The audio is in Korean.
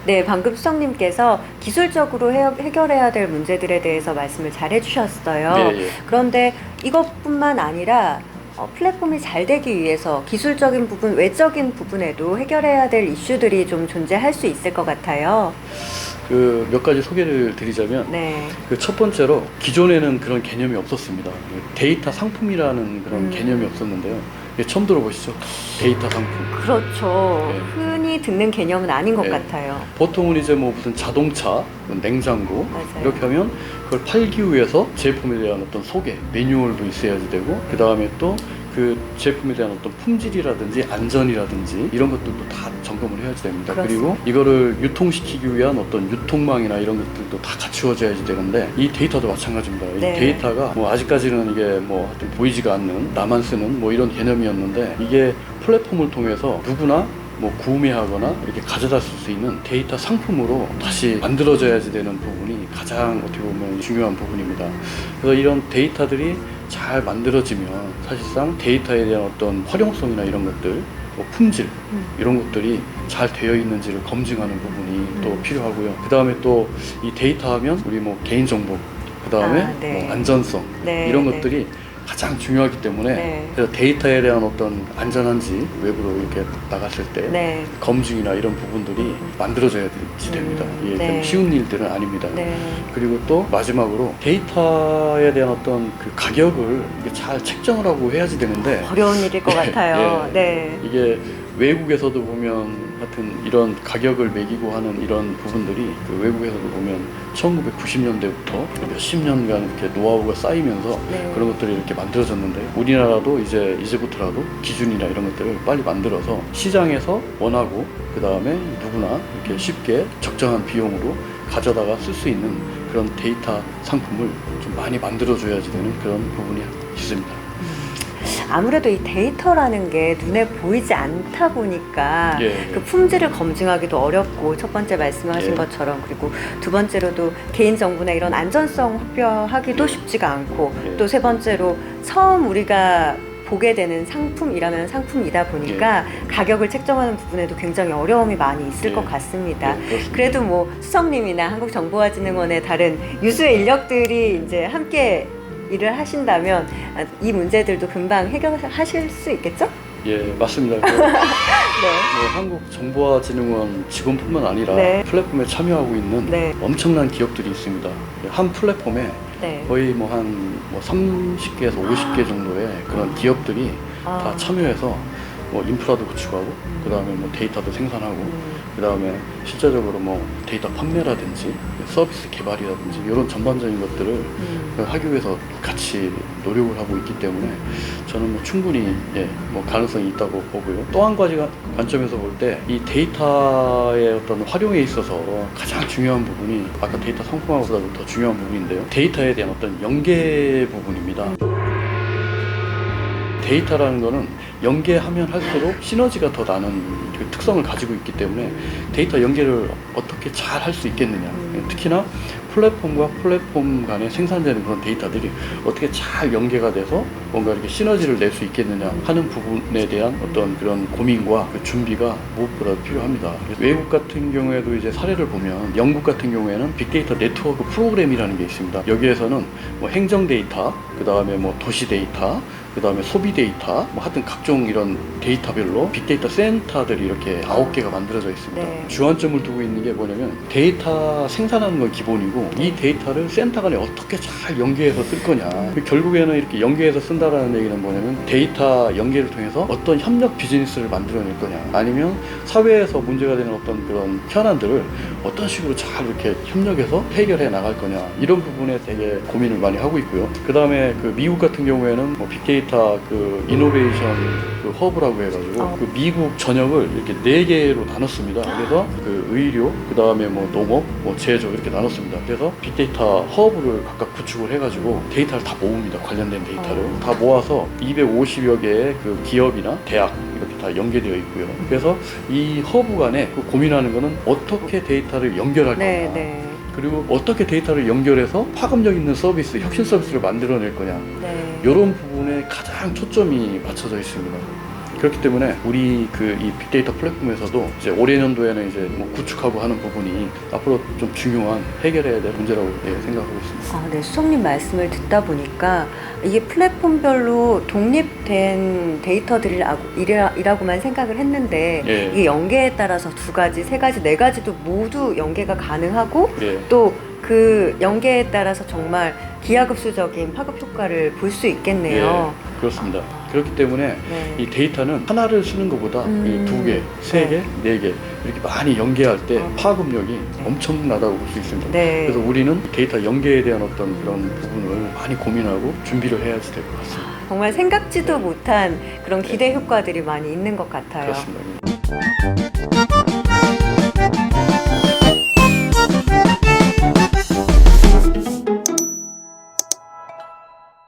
네, 방금 수석님께서 기술적으로 해결해야 될 문제들에 대해서 말씀을 잘 해주셨어요. 네, 예. 그런데 이것뿐만 아니라 플랫폼이 잘 되기 위해서 기술적인 부분, 외적인 부분에도 해결해야 될 이슈들이 좀 존재할 수 있을 것 같아요. 그 몇 가지 소개를 드리자면 네. 그 첫 번째로 기존에는 그런 개념이 없었습니다. 데이터 상품이라는 그런 개념이 없었는데요. 처음 들어보시죠? 데이터 상품. 그렇죠. 네. 흔히 듣는 개념은 아닌 것 네. 같아요. 보통은 이제 뭐 무슨 자동차, 냉장고 맞아요. 이렇게 하면 그걸 팔기 위해서 제품에 대한 어떤 소개, 매뉴얼도 있어야지 되고 그 다음에 또 그 제품에 대한 어떤 품질이라든지 안전이라든지 이런 것들도 다 점검을 해야지 됩니다. 그렇습니다. 그리고 이거를 유통시키기 위한 어떤 유통망이나 이런 것들도 다 갖추어져야지 되는데 이 데이터도 마찬가지입니다. 네. 이 데이터가 뭐 아직까지는 이게 뭐 하여튼 보이지가 않는 나만 쓰는 뭐 이런 개념이었는데 이게 플랫폼을 통해서 누구나 뭐 구매하거나 이렇게 가져다 쓸 수 있는 데이터 상품으로 다시 만들어져야지 되는 부분이 가장 어떻게 보면 중요한 부분입니다. 그래서 이런 데이터들이 잘 만들어지면 사실상 데이터에 대한 어떤 활용성이나 이런 것들, 뭐 품질 이런 것들이 잘 되어 있는지를 검증하는 부분이 또 필요하고요. 그 다음에 또 이 데이터 하면 우리 뭐 개인정보, 그 다음에 네. 뭐 안전성 네, 이런 네. 것들이 가장 중요하기 때문에 네. 그래서 데이터에 대한 어떤 안전한지 외부로 이렇게 나갔을 때 네. 검증이나 이런 부분들이 만들어져야 됩니다. 이게 네. 쉬운 일들은 아닙니다. 네. 그리고 또 마지막으로 데이터에 대한 어떤 그 가격을 이게 잘 책정을 하고 해야지 되는데 어려운 일일 것 같아요. 예, 네. 이게 외국에서도 보면 하여튼 이런 가격을 매기고 하는 이런 부분들이 그 외국에서도 보면 1990년대부터 몇십 년간 이렇게 노하우가 쌓이면서 네. 그런 것들이 이렇게 만들어졌는데 우리나라도 이제부터라도 기준이나 이런 것들을 빨리 만들어서 시장에서 원하고 그 다음에 누구나 이렇게 쉽게 적정한 비용으로 가져다가 쓸 수 있는 그런 데이터 상품을 좀 많이 만들어줘야지 되는 그런 부분이 있습니다. 아무래도 이 데이터라는 게 눈에 보이지 않다 보니까 예, 그 품질을 검증하기도 어렵고 첫 번째 말씀하신 예. 것처럼 그리고 두 번째로도 개인정보나 이런 안전성 확보하기도 예. 쉽지가 않고 예. 또 세 번째로 처음 우리가 보게 되는 상품이라면 상품이다 보니까 가격을 책정하는 부분에도 굉장히 어려움이 많이 있을 예. 것 같습니다. 그렇습니다. 그래도 뭐 수석님이나 한국정보화진흥원의 다른 유수의 인력들이 이제 함께 일을 하신다면 이 문제들도 금방 해결하실 수 있겠죠? 예, 맞습니다. 네. 한국정보화진흥원 직원뿐만 아니라 네. 플랫폼에 참여하고 있는 네. 엄청난 기업들이 있습니다. 한 플랫폼에 네. 거의 뭐 한 30개에서 50개 정도의 그런 기업들이 다 참여해서 뭐 인프라도 구축하고 그 다음에 뭐 데이터도 생산하고 그 다음에 실제적으로 뭐 데이터 판매라든지 서비스 개발이라든지 이런 전반적인 것들을 하기 위해서 같이 노력을 하고 있기 때문에 저는 뭐 충분히 뭐 가능성이 있다고 보고요. 또 한 가지 관점에서 볼 때 이 데이터의 어떤 활용에 있어서 가장 중요한 부분이 아까 데이터 상품화보다도 더 중요한 부분인데요. 데이터에 대한 어떤 연계 부분입니다. 데이터라는 거는 연계하면 할수록 시너지가 더 나는 그 특성을 가지고 있기 때문에 데이터 연계를 어떻게 잘 할 수 있겠느냐. 특히나 플랫폼과 플랫폼 간에 생산되는 그런 데이터들이 어떻게 잘 연계가 돼서 뭔가 이렇게 시너지를 낼 수 있겠느냐 하는 부분에 대한 어떤 그런 고민과 그 준비가 무엇보다 필요합니다. 외국 같은 경우에도 이제 사례를 보면 영국 같은 경우에는 빅데이터 네트워크 프로그램이라는 게 있습니다. 여기에서는 뭐 행정 데이터, 그 다음에 뭐 도시 데이터, 그 다음에 소비 데이터, 뭐 하여튼 각종 이런 데이터별로 빅데이터 센터들이 이렇게 9개가 만들어져 있습니다. 네. 주안점을 두고 있는 게 뭐냐면 데이터 생산하는 건 기본이고 이 데이터를 센터 간에 어떻게 잘 연계해서 쓸 거냐. 결국에는 이렇게 연계해서 쓴다라는 얘기는 뭐냐면 데이터 연계를 통해서 어떤 협력 비즈니스를 만들어낼 거냐, 아니면 사회에서 문제가 되는 어떤 그런 현안들을 어떤 식으로 잘 이렇게 협력해서 해결해 나갈 거냐, 이런 부분에 되게 고민을 많이 하고 있고요. 그 다음에 그 미국 같은 경우에는 뭐 빅데이터 그 이노베이션 그 허브라고 해가지고 그 미국 전역을 이렇게 4개로 나눴습니다. 그래서 그 의료, 그 다음에 뭐 농업, 뭐 제조 이렇게 나눴습니다. 그래서 빅데이터 허브를 각각 구축을 해가지고 데이터를 다 모읍니다. 관련된 데이터를 다 모아서 250여 개의 그 기업이나 대학 이렇게 다 연계되어 있고요. 그래서 이 허브 간에 그 고민하는 거는 어떻게 데이터를 연결할 거냐. 네, 네. 그리고 어떻게 데이터를 연결해서 파급력 있는 서비스, 혁신 서비스를 만들어낼 거냐. 네. 이런 부분에 가장 초점이 맞춰져 있습니다. 그렇기 때문에 우리 이 빅데이터 플랫폼에서도 이제 올해 년도에는 이제 뭐 구축하고 하는 부분이 앞으로 좀 중요한 해결해야 될 문제라고 생각하고 있습니다. 네, 수석님 말씀을 듣다 보니까 이게 플랫폼별로 독립된 데이터들이라고만 생각을 했는데 예. 이게 연계에 따라서 2가지, 3가지, 4가지도 모두 연계가 가능하고 예. 또 그 연계에 따라서 정말 기하급수적인 파급 효과를 볼 수 있겠네요. 예, 그렇습니다. 그렇기 때문에 네. 이 데이터는 하나를 쓰는 것보다 이 2개, 3개, 4개 이렇게 많이 연계할 때 파급력이 엄청나다고 볼 수 있습니다. 네. 그래서 우리는 데이터 연계에 대한 어떤 그런 부분을 많이 고민하고 준비를 해야 될 것 같습니다. 정말 생각지도 못한 그런 기대 효과들이 많이 있는 것 같아요. 그렇습니다.